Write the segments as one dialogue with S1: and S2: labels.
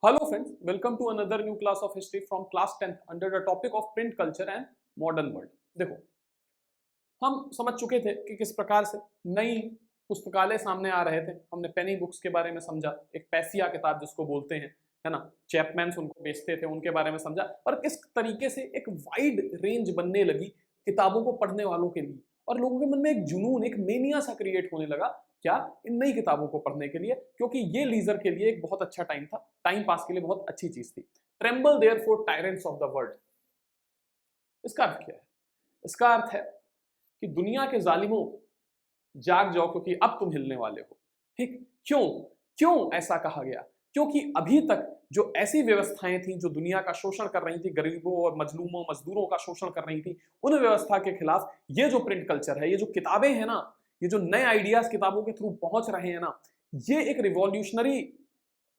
S1: Hello friends, welcome to another new class of history from class 10th under the topic of print culture and modern world। देखो, हम समझ चुके थे कि किस प्रकार से नई पुस्तकालय सामने आ रहे थे। हमने पेनी बुक्स के बारे में समझा, एक पैसिया किताब जिसको बोलते हैं, है ना, चैपमैन्स उनको बेचते थे, उनके बारे में समझा, और किस तरीके से एक वाइड रेंज बनने लगी किताबों को पढ़ने वालों के लिए, और लोगों के मन में एक जुनून, एक मेनिया सा क्रिएट होने लगा क्या, इन नई किताबों को पढ़ने के लिए, क्योंकि ये लीजर के लिए एक बहुत अच्छा टाइम था, टाइम पास के लिए बहुत अच्छी चीज थी। Tremble therefore tyrants of the world, इसका अर्थ क्या है? इसका अर्थ है कि दुनिया के जालिमों, जाग जाओ क्योंकि अब तुम हिलने वाले हो। ठीक, क्यों क्यों ऐसा कहा गया? क्योंकि अभी तक जो ऐसी व्यवस्थाएं थी जो दुनिया का शोषण कर रही थी, गरीबों और मजलूमों मजदूरों का शोषण कर रही थी, उन व्यवस्था के खिलाफ ये जो प्रिंट कल्चर है, ये जो किताबें हैं ना, ये जो नए आइडियाज किताबों के थ्रू पहुंच रहे हैं ना, ये एक रिवॉल्यूशनरी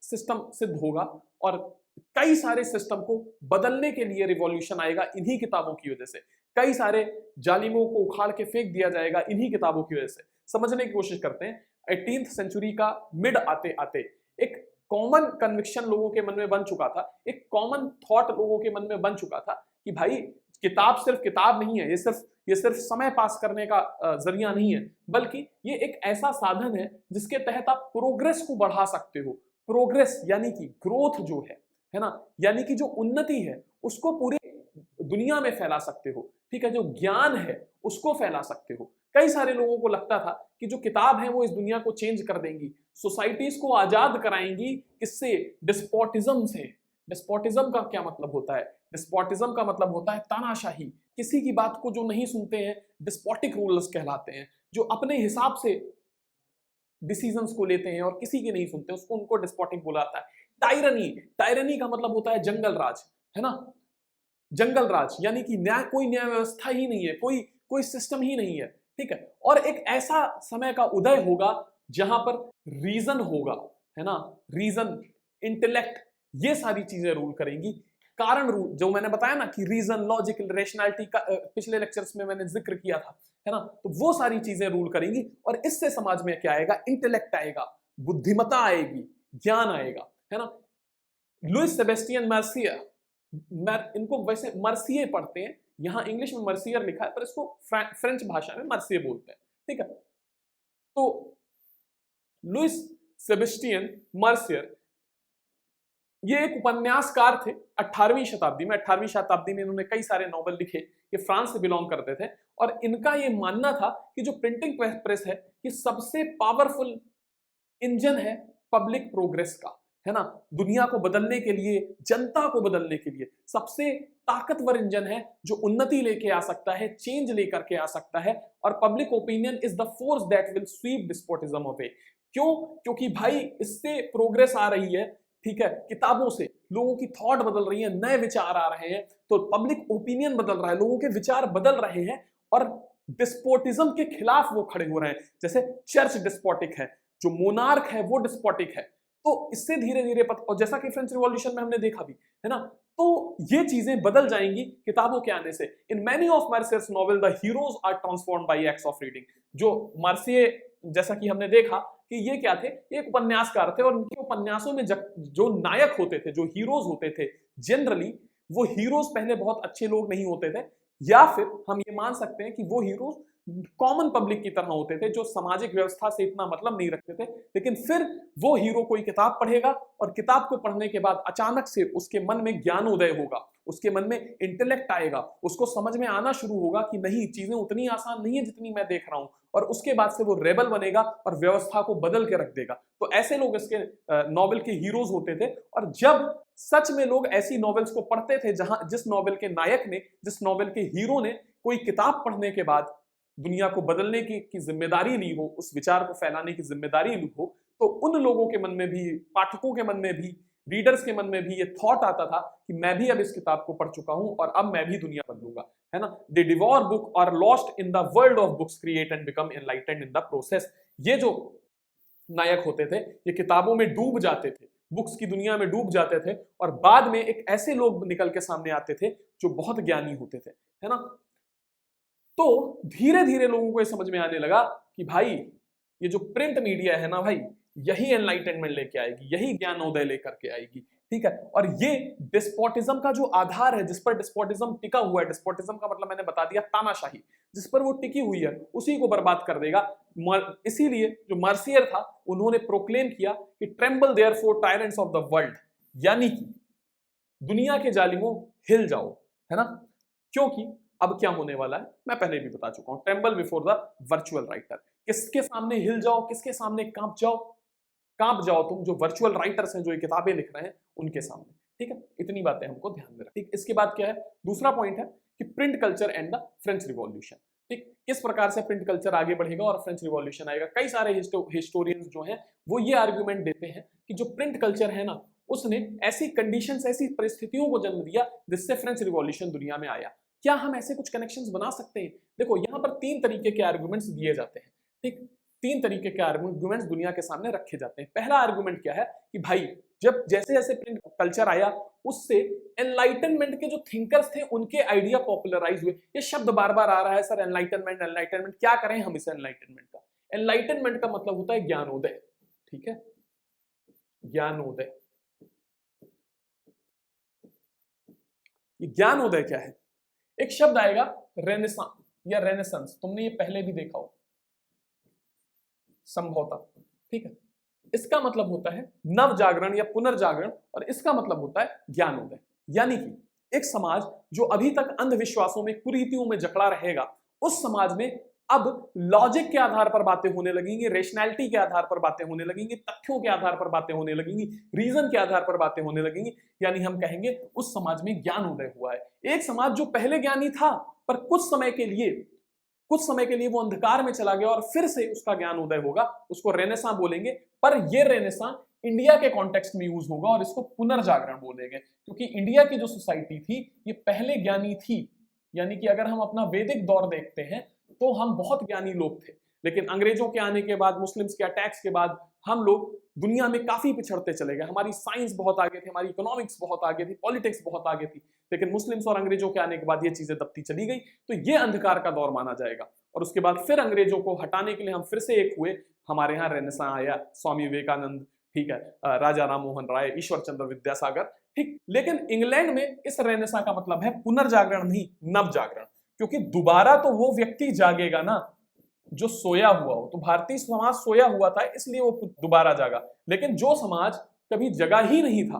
S1: सिस्टम सिद्ध होगा, और कई सारे सिस्टम को बदलने के लिए रिवॉल्यूशन आएगा इन्हीं किताबों की वजह से। कई सारे जालिमों को उखाड़ के फेंक दिया जाएगा इन्हीं किताबों की वजह से। समझने की कोशिश करते हैं। 18th सेंचुरी का मिड आते आते एक कॉमन कन्विक्शन लोगों के मन में बन चुका था, एक कॉमन थॉट लोगों के मन में बन चुका था कि भाई किताब सिर्फ किताब नहीं है, ये सिर्फ समय पास करने का जरिया नहीं है, बल्कि ये एक ऐसा साधन है जिसके तहत आप प्रोग्रेस को बढ़ा सकते हो। प्रोग्रेस यानी कि ग्रोथ जो है ना, यानी कि जो उन्नति है उसको पूरी दुनिया में फैला सकते हो। ठीक है, जो ज्ञान है उसको फैला सकते हो। कई सारे लोगों को लगता था कि जो किताब है वो इस दुनिया को चेंज कर देंगी, सोसाइटीज को आजाद कराएंगी। किससे? डिस्पोटिज्म से। डिस्पोटिज्म का क्या मतलब होता है? डिस्पोटिज्म का मतलब होता है तानाशाही। किसी की बात को जो नहीं सुनते हैं, डिस्पोटिक रूलर्स कहलाते हैं। जो अपने हिसाब से डिसीजंस को लेते हैं और किसी की नहीं सुनते, उसको उनको डिस्पोटिक बोला जाता है। टायरनी, टायरनी का मतलब होता है जंगल राज, है ना, जंगल राज, यानी कि कोई न्याय व्यवस्था ही नहीं है, कोई सिस्टम ही नहीं है। ठीक है, और एक ऐसा समय का उदय होगा जहां पर रीजन होगा, है ना, रीजन, इंटेलेक्ट, ये सारी चीजें रूल करेंगी। कारण रूल, जो मैंने बताया ना कि रीजन, लॉजिक, रेशनैलिटी का पिछले लेक्चर्स में मैंने जिक्र किया था, है ना, तो वो सारी चीजें रूल करेंगी, और इससे समाज में क्या आएगा? इंटेलेक्ट आएगा, बुद्धिमत्ता आएगी, ज्ञान आएगा, है ना। लुइस सेबेस्टियन मार्सियर, इनको वैसे मर्सिये पढ़ते हैं, यहां इंग्लिश में मर्सियर लिखा है पर इसको फ्रेंच भाषा में मर्सिये बोलते हैं। ठीक है, तो लुइस सेबेस्टियन मार्सियर ये एक उपन्यासकार थे 18वीं शताब्दी में। 18वीं शताब्दी में इन्होंने कई सारे नॉवल लिखे। ये फ्रांस से बिलोंग करते थे, और इनका ये मानना था कि जो प्रिंटिंग प्रेस है ये सबसे पावरफुल इंजन है पब्लिक प्रोग्रेस का, है ना। दुनिया को बदलने के लिए, जनता को बदलने के लिए सबसे ताकतवर इंजन है जो उन्नति लेके आ सकता है, चेंज लेकर के आ सकता है, और public opinion is the force that will sweep despotism away. क्यों? क्योंकि भाई इससे प्रोग्रेस आ रही है। ठीक है, किताबों से लोगों की थॉट बदल रही है, नए विचार आ रहे हैं, तो पब्लिक ओपिनियन बदल रहा है, लोगों के विचार बदल रहे हैं, और डिस्पोटिज्म के खिलाफ वो खड़े हो रहे हैं। जैसे चर्च डिस्पोटिक है, जो मोनार्क है वो डिस्पोटिक है, तो इससे धीरे धीरे और जैसा कि फ्रेंच रिवॉल्यूशन में हमने देखा भी, है ना, तो ये चीजें बदल जाएंगी किताबों के आने से। इन मैनी ऑफ मार्सियर्स novel the heroes are transformed by acts of reading. जो मार्सिये, जैसा कि हमने देखा कि ये क्या थे, ये एक उपन्यासकार थे, और उनके उपन्यासों में जो नायक होते थे, जो हीरोज होते थे, जनरली वो हीरोज पहले बहुत अच्छे लोग नहीं होते थे, या फिर हम ये मान सकते हैं कि वो हीरोज कॉमन पब्लिक की तरह होते थे, जो सामाजिक व्यवस्था से इतना मतलब नहीं रखते थे। लेकिन फिर वो हीरो कोई किताब पढ़ेगा, और किताब को पढ़ने के बाद अचानक से उसके मन में ज्ञानोदय होगा, उसके मन में इंटेलेक्ट आएगा, उसको समझ में आना शुरू होगा कि नहीं, चीजें उतनी आसान नहीं है जितनी मैं देख रहा हूं, और उसके बाद से वो रेबल बनेगा और व्यवस्था को बदल के रख देगा। तो ऐसे लोग इसके नॉवेल के हीरोज होते थे। और जब सच में लोग ऐसी नॉवेल्स को पढ़ते थे, जिस नॉवेल के नायक ने, जिस नॉवेल के हीरो ने कोई किताब पढ़ने के बाद दुनिया को बदलने की जिम्मेदारी ली हो, उस विचार को फैलाने की जिम्मेदारी ली हो, तो उन लोगों के मन में भी, पाठकों के मन में भी, रीडर्स के मन में भी ये थॉट आता था कि मैं भी अब इस किताब को पढ़ चुका हूं और अब मैं भी दुनिया बदलूंगा, है ना। दे डिवोर बुक और lost in the world of books, create and become enlightened in the process. ये जो नायक होते थे ये किताबों में डूब जाते थे, बुक्स की दुनिया में डूब जाते थे, और बाद में एक ऐसे लोग निकल के सामने आते थे जो बहुत ज्ञानी होते थे, है ना। तो धीरे धीरे लोगों को ये समझ में आने लगा कि भाई ये जो प्रिंट मीडिया है ना भाई, यही एनलाइटनमेंट लेके आएगी, यही ज्ञानोदय लेकर के आएगी, ठीक है। और ये डिस्पोटिज्म का जो आधार है, जिस पर डिस्पोटिज्म टिका हुआ है, डिस्पोटिज्म का मतलब मैंने बता दिया तानाशाही, जिस पर वो टिकी हुई है उसी को बर्बाद कर देगा। इसीलिए जो मार्सियर था उन्होंने प्रोक्लेम किया कि tremble therefore tyrants of the world, यानी कि दुनिया के जालिमों हिल जाओ, है ना। क्योंकि अब क्या होने वाला है मैं पहले भी बता चुका हूं, tremble before the virtual writer. किसके सामने हिल जाओ, किसके सामने कांप जाओ, कांप जाओ तुम जो वर्चुअल राइटर्स हैं, जो ये किताबें लिख रहे हैं उनके सामने, ठीक है। इतनी बातें हमको ध्यान में रखनी। इसके बाद क्या है, दूसरा पॉइंट है कि print culture and the French revolution, ठीक। किस प्रकार से प्रिंट कल्चर आगे बढ़ेगा और फ्रेंच रिवॉल्यूशन आएगा। कई सारे हिस्टोरियंस जो हैं वो ये आर्ग्यूमेंट देते हैं कि जो प्रिंट कल्चर है ना, उसने ऐसी कंडीशंस, ऐसी परिस्थितियों को जन्म दिया जिससे फ्रेंच रिवॉल्यूशन दुनिया में आया। क्या हम ऐसे कुछ कनेक्शंस बना सकते हैं? देखो यहाँ पर तीन तरीके के आर्गुमेंट्स दिए जाते हैं, ठीक। तीन तरीके के आर्गुमेंट्स दुनिया के सामने रखे जाते हैं। पहला आर्गुमेंट क्या है कि भाई जब जैसे जैसे प्रिंट कल्चर आया उससे एनलाइटनमेंट के जो थिंकर्स थे उनके आइडिया पॉपुलराइज हुए। ये शब्द बार बार आ रहा है सर, एनलाइटनमेंट एनलाइटनमेंट, क्या करें हम इसे एनलाइटनमेंट का? एनलाइटनमेंट का मतलब होता है ज्ञानोदय, ठीक है, ज्ञानोदय। ये ज्ञानोदय क्या है? एक शब्द आएगा रेनेसां या रेनेसेंस, तुमने ये पहले भी देखा हो संभवतः, ठीक है। इसका मतलब होता है नव जागरण या पुनर्जागरण, और इसका मतलब होता है ज्ञानोदय। यानी कि एक समाज जो अभी तक अंधविश्वासों में, कुरीतियों में जकड़ा रहेगा, उस समाज में अब लॉजिक के आधार पर बातें होने लगेंगी, रेशनैलिटी के आधार पर बातें होने लगेंगी, तथ्यों के आधार पर बातें होने लगेंगी, रीजन के आधार पर बातें होने लगेंगी। यानी हम कहेंगे उस समाज में ज्ञानोदय हुआ है। एक समाज जो पहले ज्ञानी था पर कुछ समय के लिए वो अंधकार में चला गया और फिर से उसका ज्ञानोदय होगा, उसको रेनेसां बोलेंगे। पर ये रेनेसां इंडिया के कॉन्टेक्स्ट में यूज होगा और इसको पुनर्जागरण बोलेंगे, क्योंकि इंडिया की जो सोसाइटी थी ये पहले ज्ञानी थी। यानी कि अगर हम अपना वैदिक दौर देखते हैं तो हम बहुत ज्ञानी लोग थे, लेकिन अंग्रेजों के आने के बाद, मुस्लिम्स के अटैक्स के बाद हम लोग दुनिया में काफी पिछड़ते चले गए। हमारी साइंस बहुत आगे थी, हमारी इकोनॉमिक्स बहुत आगे थी, पॉलिटिक्स बहुत आगे थी, लेकिन मुस्लिम्स और अंग्रेजों के आने के बाद ये चीजें दबती चली गई। तो ये अंधकार का दौर माना जाएगा। और उसके बाद फिर अंग्रेजों को हटाने के लिए हम फिर से एक हुए, हमारे यहाँ रेनेसां आया, स्वामी विवेकानंद, ठीक है, राजा राम मोहन राय, ईश्वर चंद्र विद्यासागर, ठीक। लेकिन इंग्लैंड में इस रेनेसां का मतलब है पुनर्जागरण नहीं, नवजागरण, क्योंकि दोबारा तो वो व्यक्ति जागेगा ना जो सोया हुआ हो। तो भारतीय समाज सोया हुआ था इसलिए वो दोबारा जागा, लेकिन जो समाज कभी जगा ही नहीं था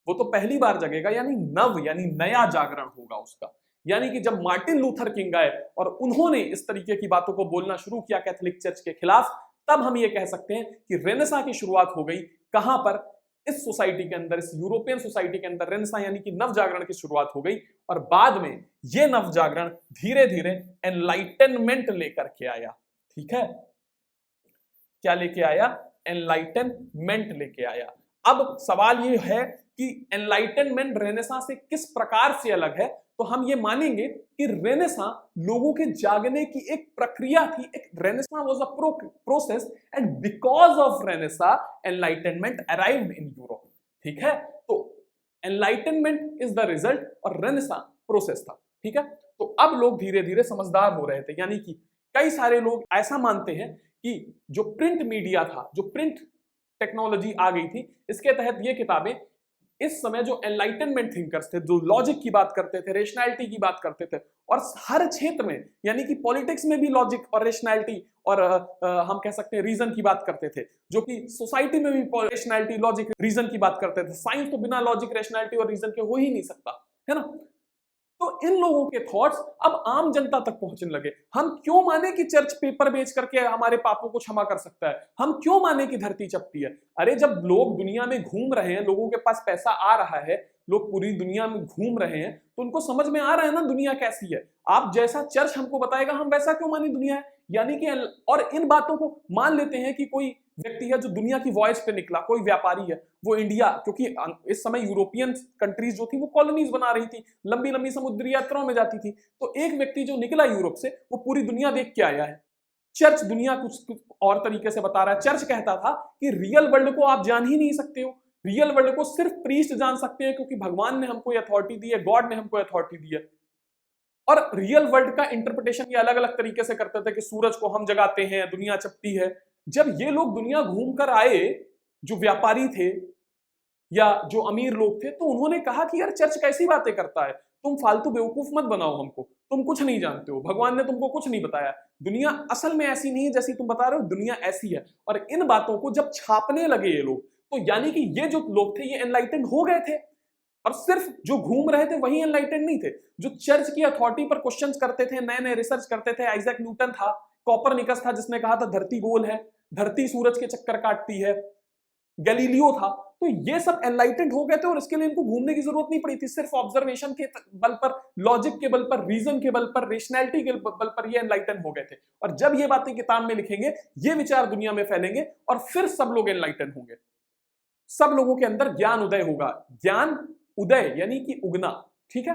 S1: वो तो पहली बार जगेगा, यानी नव, यानी नया जागरण होगा उसका। यानी कि जब मार्टिन लूथर किंग आए और उन्होंने इस तरीके की बातों को बोलना शुरू किया कैथोलिक चर्च के खिलाफ, तब हम ये कह सकते हैं कि रेनेसां की शुरुआत हो गई। कहां पर? इस सोसाइटी के अंदर, इस यूरोपियन सोसाइटी के अंदर रेनेसां यानी कि नव जागरण की शुरुआत हो गई। और बाद में ये नव जागरण धीरे धीरे एनलाइटनमेंट लेकर के आया, ठीक है। क्या लेके आया? एनलाइटनमेंट लेके आया। अब सवाल ये है कि एनलाइटनमेंट रेनेसां से किस प्रकार से अलग है? तो हम ये मानेंगे कि रेनेसां लोगों के जागने की एक प्रक्रिया थी। एक renaissance was a process and because of renaissance enlightenment arrived in Europe, ठीक है। तो एनलाइटनमेंट इज द रिजल्ट और रेनेसां प्रोसेस था, ठीक है। तो अब लोग धीरे धीरे समझदार हो रहे थे, यानी कि कई सारे लोग ऐसा मानते हैं कि जो प्रिंट मीडिया था, जो प्रिंट टेक्नोलॉजी आ गई थी, इसके तहत ये किताबें इस समय जो एनलाइटनमेंट थिंकर्स थे, जो लॉजिक की बात करते थे, रेशनैलिटी की बात करते थे, और हर क्षेत्र में, यानी कि पॉलिटिक्स में भी लॉजिक और रेशनैलिटी और हम कह सकते हैं रीजन की बात करते थे, जो कि सोसाइटी में भी रेशनैलिटी, लॉजिक, रीजन की बात करते थे। साइंस तो बिना लॉजिक, रेशनैलिटी और रीजन के हो ही नहीं सकता, है ना। तो इन लोगों के थॉट्स अब आम जनता तक पहुंचने लगे। हम क्यों माने कि चर्च पेपर बेच करके हमारे पापों को क्षमा कर सकता है? हम क्यों माने कि धरती चपटी है? अरे जब लोग दुनिया में घूम रहे हैं, लोगों के पास पैसा आ रहा है, लोग पूरी दुनिया में घूम रहे हैं, तो उनको समझ में आ रहा है ना दुनिया कैसी है। आप जैसा चर्च हमको बताएगा हम वैसा क्यों माने दुनिया है? यानी कि और इन बातों को मान लेते हैं कि कोई व्यक्ति है जो दुनिया की वॉयस पे निकला, कोई व्यापारी है, वो इंडिया, क्योंकि इस समय यूरोपियन कंट्रीज जो थी वो कॉलोनीज बना रही थी, लंबी लंबी समुद्री यात्राओं में जाती थी, तो एक व्यक्ति जो निकला यूरोप से वो पूरी दुनिया देख के आया है। चर्च दुनिया कुछ और तरीके से बता रहा है। चर्च कहता था कि रियल वर्ल्ड को आप जान ही नहीं सकते हो, रियल वर्ल्ड को सिर्फ प्रीस्ट जान सकते हैं, क्योंकि भगवान ने हमको अथॉरिटी दी है, गॉड ने हमको अथॉरिटी दी है। और रियल वर्ल्ड का इंटरप्रिटेशन ये अलग अलग तरीके से करते थे कि सूरज को हम जगाते हैं, दुनिया चपटी है, जब ये लोग दुनिया घूम कर आए, जो व्यापारी थे या जो अमीर लोग थे, तो उन्होंने कहा कि यार चर्च कैसी बातें करता है, तुम फालतू बेवकूफ मत बनाओ हमको, तुम कुछ नहीं जानते हो, भगवान ने तुमको कुछ नहीं बताया, दुनिया असल में ऐसी नहीं है जैसी तुम बता रहे हो, दुनिया ऐसी है। और इन बातों को जब छापने लगे ये लोग, तो यानी कि ये जो लोग थे ये एनलाइटेंड हो गए थे। और सिर्फ जो घूम रहे थे वही एनलाइटेंड नहीं थे, जो चर्च की अथॉरिटी पर क्वेश्चंस करते थे, नए नए रिसर्च करते थे। आइजैक न्यूटन था, कॉपरनिकस था जिसने कहा था धरती गोल है, धरती सूरज के चक्कर काटती है, गैलीलियो था। तो ये सब एनलाइटेंड हो गए थे और इसके लिए इनको घूमने की जरूरत नहीं पड़ी थी, सिर्फ ऑब्जर्वेशन के बल पर, लॉजिक के बल पर, रीजन के बल पर, रेशनैलिटी के बल पर ये एनलाइटन हो गए थे। और जब ये बातें किताब में लिखेंगे, ये विचार दुनिया में फैलेंगे और फिर सब लोग एनलाइटन होंगे, सब लोगों के अंदर ज्ञान उदय होगा। ज्ञान उदय यानी कि उगना, ठीक है।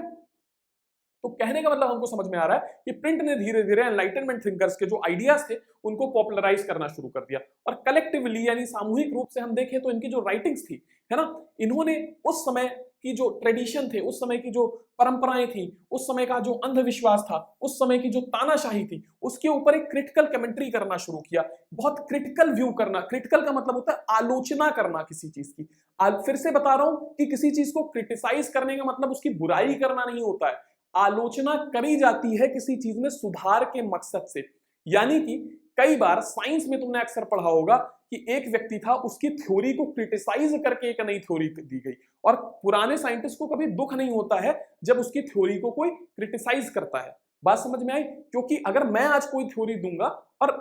S1: तो कहने का मतलब हमको समझ में आ रहा है कि प्रिंट ने धीरे धीरे एनलाइटनमेंट थिंकर्स के जो आइडियाज थे उनको पॉपुलराइज करना शुरू कर दिया। और कलेक्टिवली यानी सामूहिक रूप से हम देखें तो इनकी जो राइटिंग्स थी, है ना, इन्होंने उस समय की जो ट्रेडिशन थे, उस समय की जो परंपराएं थी, उस समय का जो अंधविश्वास था, उस समय की जो तानाशाही थी, उसके ऊपर एक क्रिटिकल कमेंट्री करना शुरू किया। बहुत क्रिटिकल व्यू करना, क्रिटिकल का मतलब होता है आलोचना करना किसी चीज की। फिर से बता रहा हूं कि किसी चीज को क्रिटिसाइज करने का मतलब उसकी बुराई करना नहीं होता है, आलोचना करी जाती है किसी चीज में सुधार के मकसद से। यानी कि कई बार साइंस में तुमने अक्सर पढ़ा होगा कि एक व्यक्ति था, उसकी थ्योरी को क्रिटिसाइज करके एक नई थ्योरी दी गई। और पुराने साइंटिस्ट को कभी दुख नहीं होता है जब उसकी थ्योरी को कोई क्रिटिसाइज करता है। बात समझ में आई? क्योंकि अगर मैं आज कोई थ्योरी दूंगा और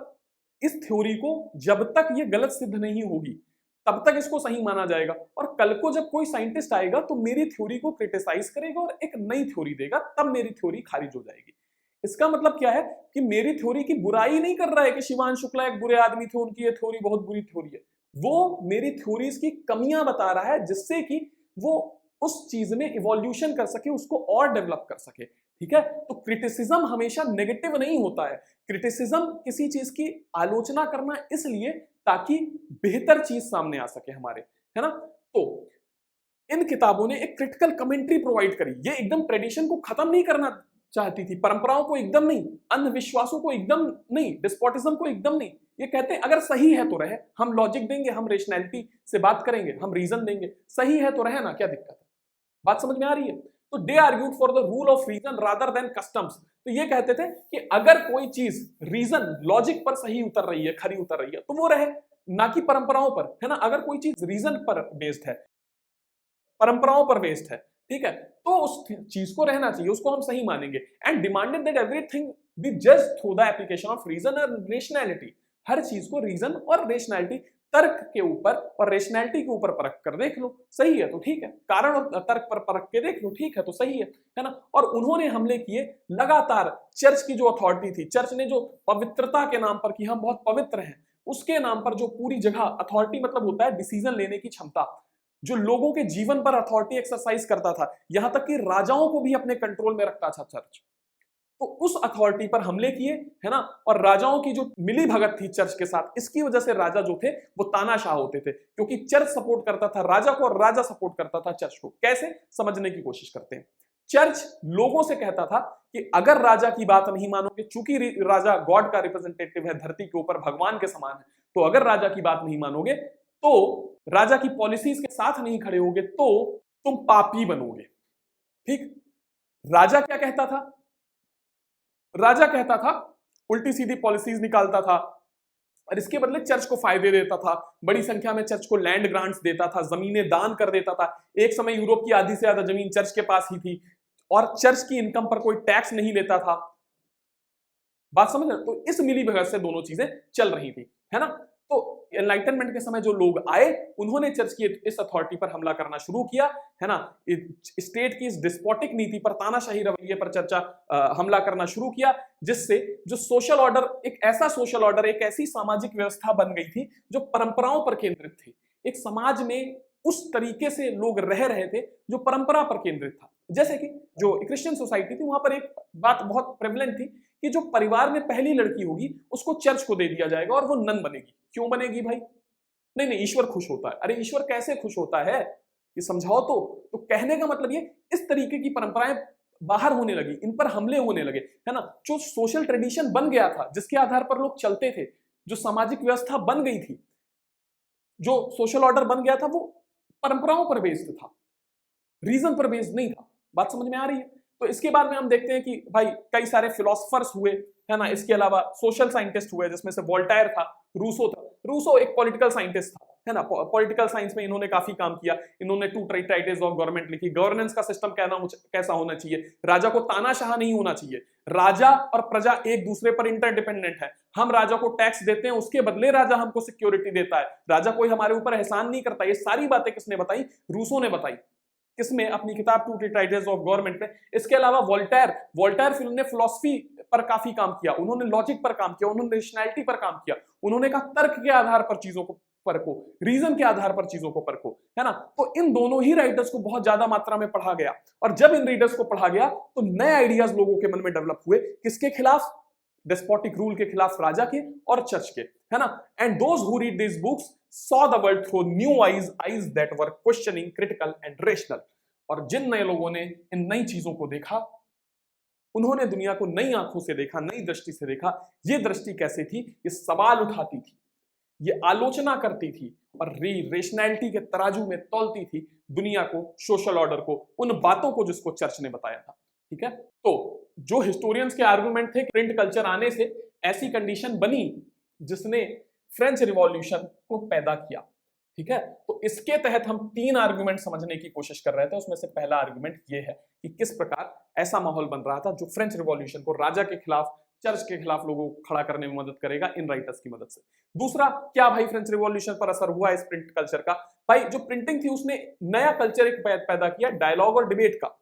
S1: इस थ्योरी को जब तक ये गलत सिद्ध नहीं होगी तब तक इसको सही माना जाएगा, और कल को जब कोई साइंटिस्ट आएगा तो मेरी थ्योरी को क्रिटिसाइज करेगा और एक नई थ्योरी देगा, तब मेरी थ्योरी खारिज हो जाएगी। इसका मतलब क्या है कि मेरी थ्योरी की बुराई नहीं कर रहा है कि शिवान शुक्ला एक बुरे आदमी थे, उनकी ये थ्योरी बहुत बुरी थ्योरी है। वो मेरी थ्योरीज की कमियां बता रहा है जिससे कि वो उस चीज में इवोल्यूशन कर सके, उसको और डेवलप कर सके, ठीक है। तो क्रिटिसिज्म हमेशा नेगेटिव नहीं होता है। क्रिटिसिज्म किसी चीज की आलोचना करना इसलिए ताकि बेहतर चीज सामने आ सके हमारे, है ना। तो इन किताबों ने एक क्रिटिकल कमेंट्री प्रोवाइड करी। ये एकदम ट्रेडिशन को खत्म नहीं करना चाहती थी, परंपराओं को एकदम नहीं, अंधविश्वासों को एकदम नहीं, डिस्पोटिज्म को एकदम नहीं। ये कहते हैं अगर सही है तो रहे, हम लॉजिक देंगे, हम रेशनैलिटी से बात करेंगे, हम रीजन देंगे, सही है तो रहे ना, क्या दिक्कत है। बात समझ में आ रही है? तो they argued for the rule of reason rather than customs. तो ये कहते थे कि अगर कोई चीज रीजन लॉजिक पर सही उतर रही है, खरी उतर रही है, तो वो रहे, ना कि परंपराओं पर, है ना। अगर कोई चीज रीजन पर बेस्ड है, परंपराओं पर बेस्ड है, ठीक है, तो उस चीज को रहना चाहिए, उसको हम सही मानेंगे। And demanded that everything be judged through the application of reason and rationality. हर चीज को रीजन और रेशनैलिटी, तर्क के ऊपर और रेशनैलिटी के ऊपर परख कर देख लो, सही है तो ठीक है, कारण और तर्क पर परख के देख लो, ठीक है तो सही है ना। और उन्होंने हमले किए लगातार। चर्च की जो अथॉरिटी थी, चर्च ने जो पवित्रता के नाम पर कि हम बहुत पवित्र हैं, उसके नाम पर जो पूरी जगह अथॉरिटी, मतलब होता है डिसीजन लेने की क्षमता, जो लोगों के जीवन पर अथॉरिटी एक्सरसाइज करता था, यहां तक कि राजाओं को भी अपने कंट्रोल में रखता था चर्च। तो उस अथॉरिटी पर हमले किए, है ना। और राजाओं की जो मिली भगत थी चर्च के साथ, इसकी वजह से राजा जो थे वो तानाशाह होते थे, क्योंकि चर्च सपोर्ट करता था राजा को और राजा सपोर्ट करता था चर्च को। कैसे, समझने की कोशिश करते हैं। चर्च लोगों से कहता था कि अगर राजा की बात नहीं मानोगे, चूंकि राजा गॉड का रिप्रेजेंटेटिव है, धरती के ऊपर भगवान के समान है, तो अगर राजा की बात नहीं मानोगे, तो राजा की पॉलिसीज के साथ नहीं खड़े होगे, तो तुम पापी बनोगे, ठीक। राजा क्या कहता था? राजा कहता था, उल्टी सीधी पॉलिसीज निकालता था और इसके बदले चर्च को फायदे देता था। बड़ी संख्या में चर्च को लैंड ग्रांट्स देता था, जमीनें दान कर देता था। एक समय यूरोप की आधी से ज्यादा जमीन चर्च के पास ही थी और चर्च की इनकम पर कोई टैक्स नहीं लेता था। बात समझ रहे? तो इस मिली भगत से दोनों चीजें चल रही थी, है ना। तो एनलाइटनमेंट के समय जो लोग आए, उन्होंने चर्च की इस अथॉरिटी पर हमला करना शुरू किया, है ना। स्टेट की इस डिस्पोटिक नीति पर, तानाशाही रवैये पर हमला करना शुरू किया, जिससे जो सोशल ऑर्डर, एक ऐसा सोशल ऑर्डर, एक ऐसी सामाजिक व्यवस्था बन गई थी जो परंपराओं पर केंद्रित थी। एक समाज में उस तरीके से लोग रह रहे थे जो परंपरा पर केंद्रित था। जैसे कि जो क्रिश्चियन सोसाइटी थी, वहां पर एक बात बहुत प्रेवलेंट थी कि जो परिवार में पहली लड़की होगी उसको चर्च को दे दिया जाएगा और वो नन बनेगी। क्यों बनेगी भाई? नहीं नहीं, ईश्वर खुश होता है। अरे ईश्वर कैसे खुश होता है, ये समझाओ तो कहने का मतलब ये, इस तरीके की परंपराएं बाहर होने लगी, इन पर हमले होने लगे, है ना। जो सोशल ट्रेडिशन बन गया था, जिसके आधार पर लोग चलते थे, जो सामाजिक व्यवस्था बन गई थी, जो सोशल ऑर्डर बन गया था, वो परंपराओं पर बेस्ड था, रीजन पर बेस्ड नहीं था। बात समझ में आ रही है? तो इसके बाद में हम देखते हैं कि भाई कई सारे फिलोसफर्स हुए, है ना, इसके अलावा सोशल साइंटिस्ट हुए, जिसमें से वोल्टायर था, रूसो था। रूसो एक पॉलिटिकल साइंटिस्ट था, है ना, पॉलिटिकल साइंस में इन्होंने काफी काम किया। इन्होंने टू ट्राइटेज ऑफ गवर्नमेंट लिखी, गवर्नेंस का सिस्टम कैसा होना चाहिए, राजा को तानाशाह नहीं होना चाहिए, राजा और प्रजा एक दूसरे पर इंटरडिपेंडेंट है, हम राजा को टैक्स देते हैं, उसके बदले राजा हमको सिक्योरिटी देता है, राजा कोई हमारे ऊपर एहसान नहीं करता। ये सारी बातें किसने बताई? रूसो ने बताई। किसमें? अपनी किताब टू ट्राइटेज ऑफ गवर्नमेंट में। इसके अलावा वोल्टायर फिर ने फिलोसफी पर काफी काम किया, उन्होंने लॉजिक पर काम किया, उन्होंने रेशनैलिटी पर काम किया, उन्होंने कहा तर्क के आधार पर चीजों को परखो, रीजन के आधार पर चीजों को परखो, है ना। तो इन दोनों ही राइटर्स को बहुत ज्यादा मात्रा में पढ़ा गया, और जब इन रीडर्स को पढ़ा गया तो नए आइडियाज लोगों के मन में डेवलप हुए। किसके खिलाफ? डेस्पोटिक रूल के खिलाफ, राजा के और चर्च के, है ना। And those who read this books saw the world through new eyes that were questioning, critical and rational. और जिन नए लोगों ने इन नई चीजों को देखा, उन्होंने दुनिया को नई आंखों से देखा, नई दृष्टि से देखा। ये दृष्टि कैसे थी? ये सवाल उठाती थी, ये आलोचना करती थी, और रेशनैलिटी के तराजू में तौलती थी दुनिया को, सोशल ऑर्डर को, उन बातों को जिसको चर्च ने बताया था। ठीक है, तो जो हिस्टोरियंस के आर्गुमेंट थे, प्रिंट कल्चर आने से ऐसी कंडीशन बनी जिसने फ्रेंच रिवॉल्यूशन को पैदा किया। ठीक है, तो इसके तहत हम 3 आर्गुमेंट समझने की कोशिश कर रहे थे। उसमें से पहला आर्गुमेंट ये है कि किस प्रकार ऐसा माहौल बन रहा था जो फ्रेंच रिवॉल्यूशन को, राजा के खिलाफ, चर्च के खिलाफ लोगों को खड़ा करने में मदद करेगा इन राइटर्स की मदद से। दूसरा, क्या भाई फ्रेंच रिवॉल्यूशन पर असर हुआ इस प्रिंट कल्चर का? भाई जो प्रिंटिंग थी उसने नया कल्चर एक पैदा किया, डायलॉग और डिबेट का।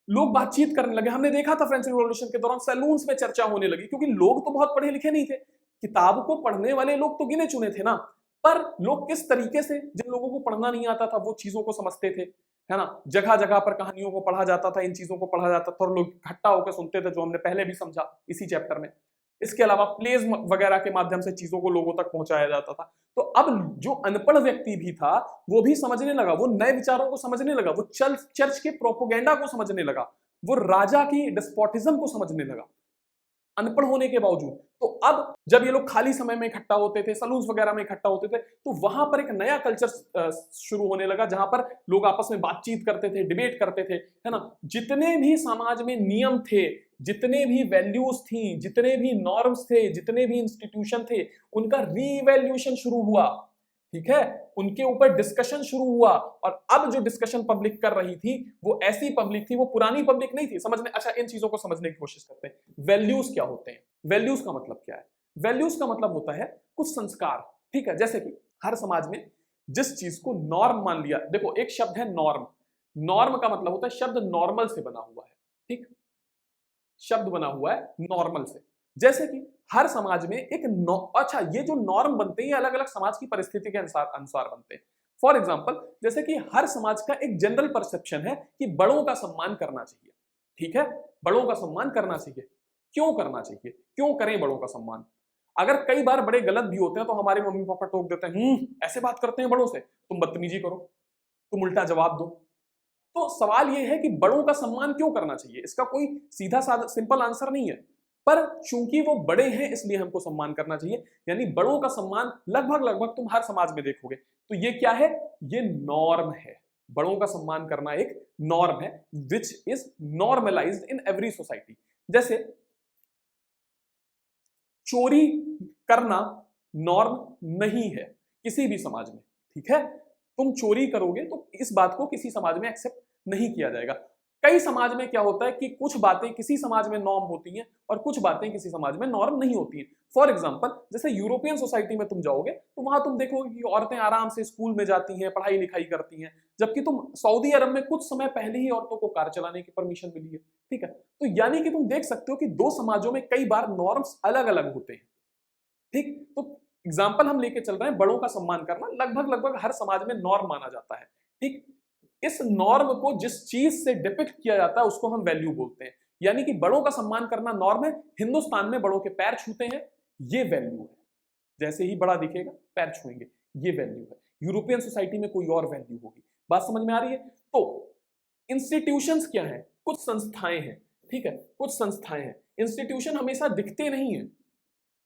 S1: लोग बातचीत करने लगे। हमने देखा था फ्रेंच रिवॉल्यूशन के दौरान सैलून्स में चर्चा होने लगी, क्योंकि लोग तो बहुत पढ़े लिखे नहीं थे, किताब को पढ़ने वाले लोग तो गिने चुने थे ना, पर लोग किस तरीके से, जिन लोगों को पढ़ना नहीं आता था वो चीजों को समझते थे, है ना। जगह जगह पर कहानियों को पढ़ा जाता था, इन चीजों को पढ़ा जाता था, और लोग इकट्ठा होकर सुनते थे, जो हमने पहले भी समझा इसी चैप्टर में। इसके अलावा प्लेज वगैरह के माध्यम से चीजों को लोगों तक पहुंचाया जाता था। तो अब जो अनपढ़ व्यक्ति भी था वो भी समझने लगा, वो नए विचारों को समझने लगा, वो चर्च के प्रोपोगेंडा को समझने लगा, वो राजा की डिस्पोटिज्म को समझने लगा, अनपढ़ होने के बावजूद। तो अब जब ये लोग खाली समय में इकट्ठा होते थे, सलून्स वगैरह में इकट्ठा होते थे, तो वहां पर एक नया कल्चर शुरू होने लगा, जहां पर लोग आपस में बातचीत करते थे, डिबेट करते थे, है ना। जितने भी समाज में नियम थे, जितने भी वैल्यूज थी, जितने भी नॉर्म्स थे, जितने भी इंस्टीट्यूशन थे, उनका रीवैल्यूएशन शुरू हुआ। ठीक है, उनके ऊपर डिस्कशन शुरू हुआ। और अब जो डिस्कशन पब्लिक कर रही थी वो ऐसी पब्लिक थी, वो पुरानी पब्लिक नहीं थी। समझने, अच्छा इन चीजों को समझने की कोशिश करते हैं। वैल्यूज क्या होते हैं? वैल्यूज का मतलब क्या है? वैल्यूज का मतलब होता है कुछ संस्कार। ठीक है, जैसे कि हर समाज में जिस चीज को नॉर्म मान लिया, देखो एक शब्द है नॉर्म। नॉर्म का मतलब होता है शब्द नॉर्मल से बना हुआ है। ठीक, शब्द बना हुआ है नॉर्मल से। जैसे कि हर समाज में एक अच्छा, ये जो नॉर्म बनते हैं ये अलग अलग समाज की परिस्थिति के अनुसार बनते हैं। फॉर एग्जाम्पल, जैसे कि हर समाज का एक जनरल परसेप्शन है कि बड़ों का सम्मान करना चाहिए। ठीक है, बड़ों का सम्मान करना चाहिए। क्यों करना चाहिए? क्यों करें बड़ों का सम्मान? अगर कई बार बड़े गलत भी होते हैं तो हमारे मम्मी पापा टोक देते हैं, ऐसे बात करते हैं बड़ों से, तुम बदतमीजी करो, तुम उल्टा जवाब दो। तो सवाल यह है कि बड़ों का सम्मान क्यों करना चाहिए? इसका कोई सीधा साधा सिंपल आंसर नहीं है, पर चूंकि वो बड़े हैं इसलिए हमको सम्मान करना चाहिए। यानी बड़ों का सम्मान लगभग लगभग तुम हर समाज में देखोगे। तो ये क्या है? ये नॉर्म है। बड़ों का सम्मान करना एक नॉर्म है, which is normalised in every society. जैसे चोरी करना नॉर्म नहीं है किसी भी समाज में। ठीक है, तुम चोरी करोगे तो इस बात को किसी समाज में एक्सेप्ट नहीं किया जाएगा। कई समाज में क्या होता है कि कुछ बातें किसी समाज में नॉर्म होती हैं और कुछ बातें किसी समाज में नॉर्म नहीं होती हैं। फॉर एग्जांपल, जैसे यूरोपियन सोसाइटी में तुम जाओगे तो वहां तुम देखोगे कि औरतें आराम से स्कूल में जाती हैं, पढ़ाई लिखाई करती हैं, जबकि तुम सऊदी अरब में कुछ समय पहले ही औरतों को कार चलाने की परमिशन मिली है। ठीक है, तो यानी कि तुम देख सकते हो कि दो समाजों में कई बार नॉर्म्स अलग अलग होते हैं। ठीक, तो एग्जाम्पल हम लेके चल रहे हैं, बड़ों का सम्मान करना लगभग लगभग हर समाज में नॉर्म माना जाता है। ठीक, इस नॉर्म को जिस चीज से डिपिक्ट किया जाता है उसको हम वैल्यू बोलते हैं। यानी कि बड़ों का सम्मान करना नॉर्म है। हिंदुस्तान में बड़ों के पैर छूते हैं, ये वैल्यू है। जैसे ही बड़ा दिखेगा पैर छुएंगे, ये वैल्यू है। यूरोपियन सोसाइटी में कोई और वैल्यू होगी। बात समझ में आ रही है? तो इंस्टीट्यूशंस क्या है? कुछ संस्थाएं हैं। ठीक है, कुछ संस्थाएं हैं। इंस्टीट्यूशन हमेशा दिखते नहीं है,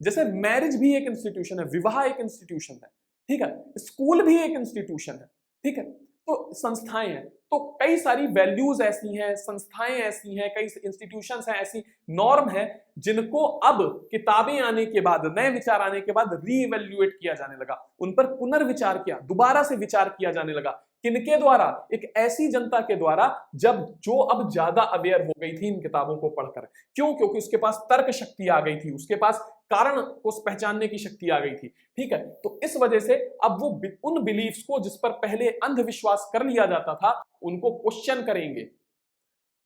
S1: जैसे मैरिज भी एक इंस्टीट्यूशन है, विवाह एक इंस्टीट्यूशन है, ठीक है, स्कूल भी एक इंस्टीट्यूशन है, ठीक है, तो संस्थाएं हैं, तो कई सारी वैल्यूज ऐसी हैं, संस्थाएं ऐसी हैं, कई इंस्टीट्यूशंस हैं, ऐसी नॉर्म है जिनको अब किताबें आने के बाद, नए विचार आने के बाद रीइवैल्यूएट किया जाने लगा, उन पर पुनर्विचार किया, दोबारा से विचार किया जाने लगा। किनके द्वारा? एक ऐसी जनता के द्वारा जब जो अब ज्यादा अवेयर हो गई थी इन किताबों को पढ़कर। क्यों? क्योंकि उसके पास तर्क शक्ति आ गई थी, उसके पास कारण को पहचानने की शक्ति आ गई थी, ठीक है। तो इस वजह से अब वो उन बिलीफ्स को जिस पर पहले अंधविश्वास कर लिया जाता था उनको क्वेश्चन करेंगे।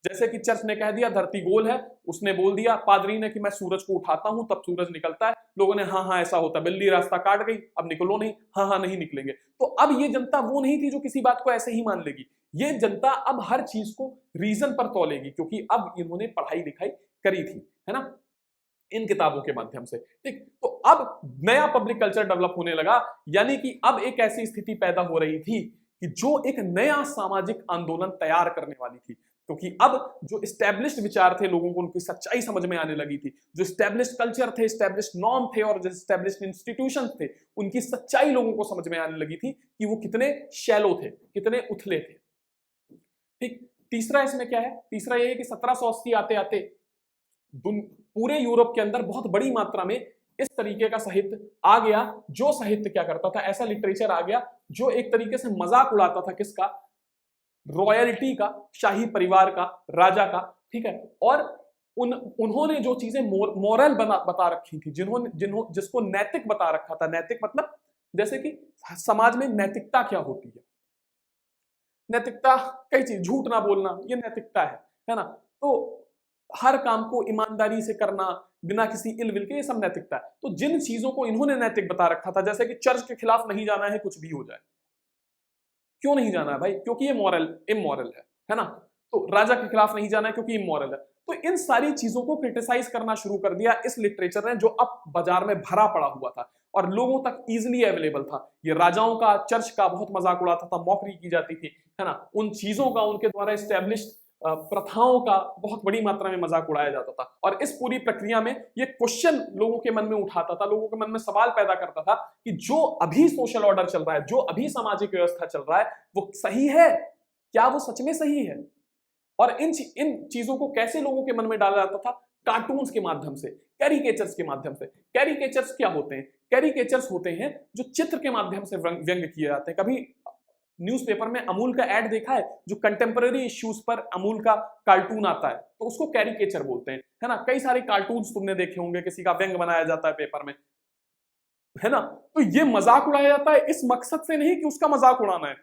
S1: जैसे कि चर्च ने कह दिया धरती गोल है, उसने बोल दिया पादरी ने कि मैं सूरज को उठाता हूं तब सूरज निकलता है, लोगों ने हाँ हाँ ऐसा होता, बिल्ली रास्ता काट गई अब निकलो नहीं, हाँ हाँ नहीं निकलेंगे। तो अब ये जनता वो नहीं थी जो किसी बात को ऐसे ही मान लेगी, ये जनता अब हर चीज को रीजन पर तौलेगी, क्योंकि अब इन्होंने पढ़ाई लिखाई करी थी, है ना, इन किताबों के माध्यम से, ठीक। तो अब नया पब्लिक कल्चर डेवलप होने लगा, यानी कि अब एक ऐसी स्थिति पैदा हो रही थी कि जो एक नया सामाजिक आंदोलन तैयार करने वाली थी, क्योंकि अब जो स्टैब्लिश्ड विचार थे लोगों को उनकी सच्चाई समझ में आने लगी थी, जो स्टैब्लिश्ड कल्चर थे, स्टैब्लिश्ड नॉर्म थे और जो स्टैब्लिश्ड इंस्टीट्यूशंस थे उनकी सच्चाई लोगों को समझ में आने लगी थी कि वो कितने शैलो थे, कितने उथले थे, ठीक। तीसरा इसमें क्या है? तीसरा ये है कि 1780 आते आते पूरे यूरोप के अंदर बहुत बड़ी मात्रा में इस तरीके का साहित्य आ गया, जो साहित्य क्या करता था, ऐसा लिटरेचर आ गया जो एक तरीके से मजाक उड़ाता था किसका? रॉयल्टी का, शाही परिवार का, राजा का, ठीक है। और उन्होंने जो चीजें मोरल बता रखी थी, जिसको नैतिक बता रखा था, नैतिक मतलब जैसे कि समाज में नैतिकता क्या होती है, नैतिकता कई चीज, झूठ ना बोलना ये नैतिकता है ना, तो हर काम को ईमानदारी से करना बिना किसी इल विल के, ये सब नैतिकता है। तो जिन चीजों को इन्होंने नैतिक बता रखा था, जैसे कि चर्च के खिलाफ नहीं जाना है कुछ भी हो जाए, क्यों नहीं जाना है भाई? क्योंकि ये इमोरल है ना, तो राजा के खिलाफ नहीं जाना है क्योंकि इमोरल है। तो इन सारी चीजों को क्रिटिसाइज करना शुरू कर दिया इस लिटरेचर ने, जो अब बाजार में भरा पड़ा हुआ था और लोगों तक इजीली अवेलेबल था। ये राजाओं का, चर्च का बहुत मजाक उड़ाता था, मॉकरी की जाती थी, है ना, उन चीजों का, उनके द्वारा एस्टेब्लिश्ड प्रथाओं का बहुत बड़ी मात्रा में मजाक उड़ाया जाता था। और इस पूरी प्रक्रिया में ये क्वेश्चन लोगों के मन में उठाता था, लोगों के मन में सवाल पैदा करता था कि जो अभी सोशल ऑर्डर चल रहा है, जो अभी सामाजिक व्यवस्था चल रहा है, वो सही है क्या? वो सच में सही है? और इन चीजों को कैसे लोगों के मन में डाला जाता था? कार्टून्स के माध्यम से, कैरिकेचर्स के माध्यम से। कैरिकेचर्स क्या होते हैं? कैरिकेचर्स होते हैं जो चित्र के माध्यम से व्यंग किए जाते हैं। कभी न्यूज़पेपर में अमूल का ऐड देखा है, जो कंटेम्पररी इश्यूज पर अमूल का कार्टून आता है, तो उसको कैरिकेचर बोलते हैं, है ना। कई सारे कार्टून्स तुमने देखे होंगे, किसी का व्यंग बनाया जाता है पेपर में, है ना। तो ये मजाक उड़ाया जाता है इस मकसद से नहीं कि उसका मजाक उड़ाना है,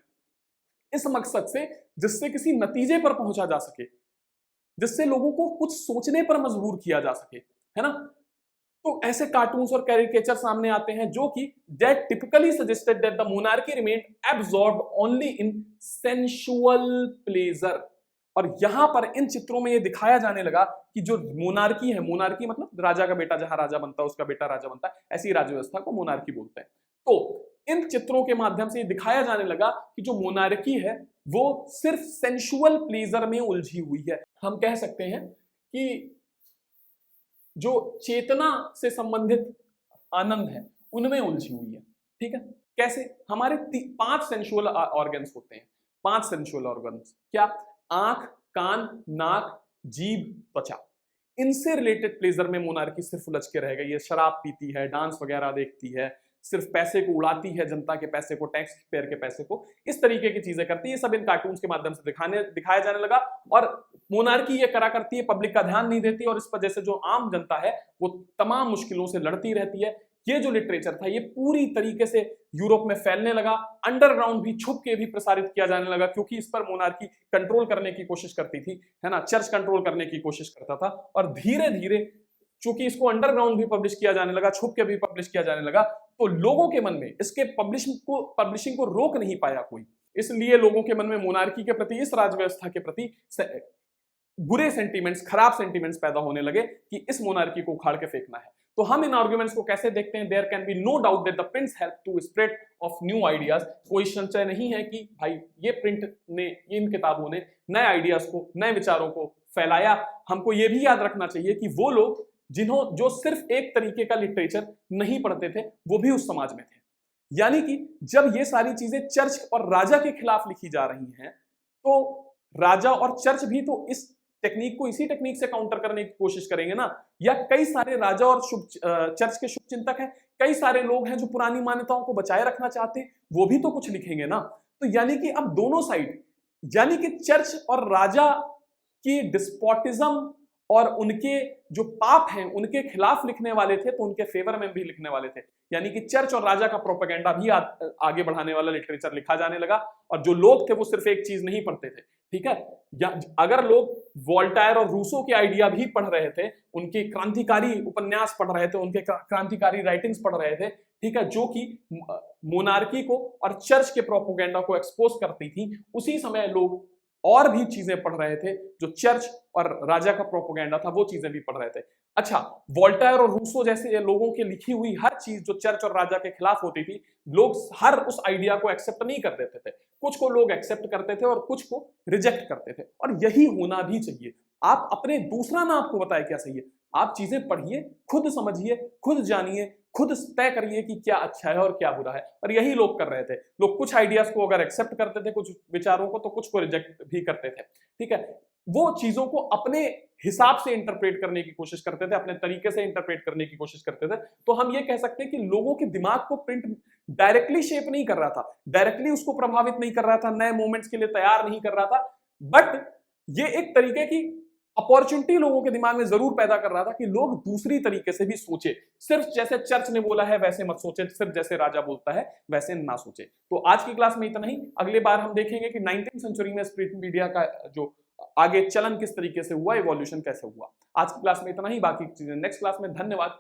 S1: इस मकसद से जिससे किसी नतीजे पर पहुंचा जा सके, जिससे लोगों को कुछ सोचने पर मजबूर किया जा सके, है ना। तो ऐसे कार्टून्स और कैरिकेचर सामने आते हैं जो कि that typically suggested that the monarchy remained absorbed only in sensual pleasure. और यहां पर इन चित्रों में ये दिखाया जाने लगा कि जो मोनार्की है, मोनार्की मतलब राजा का बेटा जहां राजा बनता है उसका बेटा राजा बनता है, ऐसी राज्य व्यवस्था को मोनार्की बोलते हैं। तो इन चित्रों के माध्यम से ये दिखाया जाने लगा कि जो मोनार्की है वो सिर्फ सेंसुअल प्लेजर में उलझी हुई है। हम कह सकते हैं कि जो चेतना से संबंधित आनंद है उनमें उलझी हुई है, ठीक है। कैसे? हमारे 5 सेंसुअल ऑर्गन्स होते हैं, 5 सेंसुअल ऑर्गन्स। क्या? आंख, कान, नाक, जीभ, त्वचा। इनसे रिलेटेड प्लेजर में मोनार्की सिर्फ उलझ के रह गई है। शराब पीती है, डांस वगैरह देखती है, सिर्फ पैसे को उड़ाती है, जनता के पैसे को, टैक्स पेयर के पैसे को, इस तरीके की चीजें करती है। सब इन कार्टून्स के माध्यम से दिखाया जाने लगा। और मोनार्की ये करा करती है, पब्लिक का ध्यान नहीं देती और इस वजह से जो आम जनता है वो तमाम मुश्किलों से लड़ती रहती है। ये जो लिटरेचर था ये पूरी तरीके से यूरोप में फैलने लगा, अंडरग्राउंड भी, छुप के भी प्रसारित किया जाने लगा, क्योंकि इस पर मोनार्की कंट्रोल करने की कोशिश करती थी, है ना, चर्च कंट्रोल करने की कोशिश करता था। और धीरे धीरे चूंकि इसको अंडरग्राउंड भी पब्लिश किया जाने लगा, छुप के भी पब्लिश किया जाने लगा, तो लोगों के मन में इसके पब्लिशिंग को रोक नहीं पाया कोई। इसलिए लोगों के मन में मोनार्की के प्रति, इस राज व्यवस्था के प्रति बुरे सेंटीमेंट्स, खराब सेंटीमेंट्स पैदा होने लगे कि इस मोनार्की को उखाड़ के फेंकना है। तो हम इन आर्गुमेंट्स को कैसे देखते हैं? There can be no doubt that the prints help to spread of new ideas. कोई संशय नहीं है कि भाई ये प्रिंट ने, इन किताबों ने नए आइडियाज को, नए विचारों को फैलाया। हमको ये भी याद रखना चाहिए कि वो लोग जो सिर्फ एक तरीके का लिटरेचर नहीं पढ़ते थे, वो भी उस समाज में थे। यानी कि जब ये सारी चीजें चर्च और राजा के खिलाफ लिखी जा रही हैं, तो राजा और चर्च भी तो इस टेक्निक को इसी टेक्निक से काउंटर करने की कोशिश करेंगे ना। या कई सारे राजा और चर्च के शुभ चिंतक हैं, कई सारे लोग हैं जो पुरानी मान्यताओं को बचाए रखना चाहते हैं, वो भी तो कुछ लिखेंगे ना। तो यानी कि अब दोनों साइड, यानी कि चर्च और राजा की डिस्पोटिज्म और उनके जो पाप हैं उनके खिलाफ लिखने वाले थे, तो उनके फेवर में भी लिखने वाले थे। यानी कि चर्च और राजा का प्रोपेगेंडा भी आगे बढ़ाने वाला लिटरेचर लिखा जाने लगा। और जो लोग थे वो सिर्फ एक चीज नहीं पढ़ते थे, ठीक है। या अगर लोग वोल्टायर और रूसो के आइडिया भी पढ़ रहे थे, उनके क्रांतिकारी उपन्यास पढ़ रहे थे, उनके क्रांतिकारी राइटिंग्स पढ़ रहे थे, ठीक है, जो कि मोनार्की को और चर्च के प्रोपेगेंडा को एक्सपोज करती थी, उसी समय लोग और भी चीजें पढ़ रहे थे जो चर्च और राजा का प्रोपेगेंडा था, वो चीजें भी पढ़ रहे थे। अच्छा, वोल्टायर और रूसो जैसे लोगों की लिखी हुई हर चीज जो चर्च और राजा के खिलाफ होती थी, लोग हर उस आइडिया को एक्सेप्ट नहीं कर देते थे। कुछ को लोग एक्सेप्ट करते थे और कुछ को रिजेक्ट करते थे, और यही होना भी चाहिए। आप अपने दूसरा ना आपको बताए क्या सही है, आप चीजें पढ़िए, खुद समझिए, खुद जानिए, खुद तय करिए कि क्या अच्छा है और क्या बुरा है। और यही लोग कर रहे थे। लोग कुछ आइडियाज को अगर एक्सेप्ट करते थे, कुछ विचारों को, तो कुछ को रिजेक्ट भी करते थे, ठीक है। वो चीजों को अपने हिसाब से इंटरप्रेट करने की कोशिश करते थे, अपने तरीके से इंटरप्रेट करने की कोशिश करते थे। तो हम ये कह सकते हैं कि लोगों के दिमाग को प्रिंट डायरेक्टली शेप नहीं कर रहा था, डायरेक्टली उसको प्रभावित नहीं कर रहा था, नए मूवमेंट्स के लिए तैयार नहीं कर रहा था, बट ये एक तरीके की अपॉर्चुनिटी लोगों के दिमाग में जरूर पैदा कर रहा था कि लोग दूसरी तरीके से भी सोचे। सिर्फ जैसे चर्च ने बोला है वैसे मत सोचे, सिर्फ जैसे राजा बोलता है वैसे ना सोचे। तो आज की क्लास में इतना ही। अगली बार हम देखेंगे कि 19वीं सेंचुरी में प्रिंट मीडिया का जो आगे चलन किस तरीके से हुआ, इवोल्यूशन कैसे हुआ। आज की क्लास में इतना ही, बाकी चीजें नेक्स्ट क्लास में। धन्यवाद।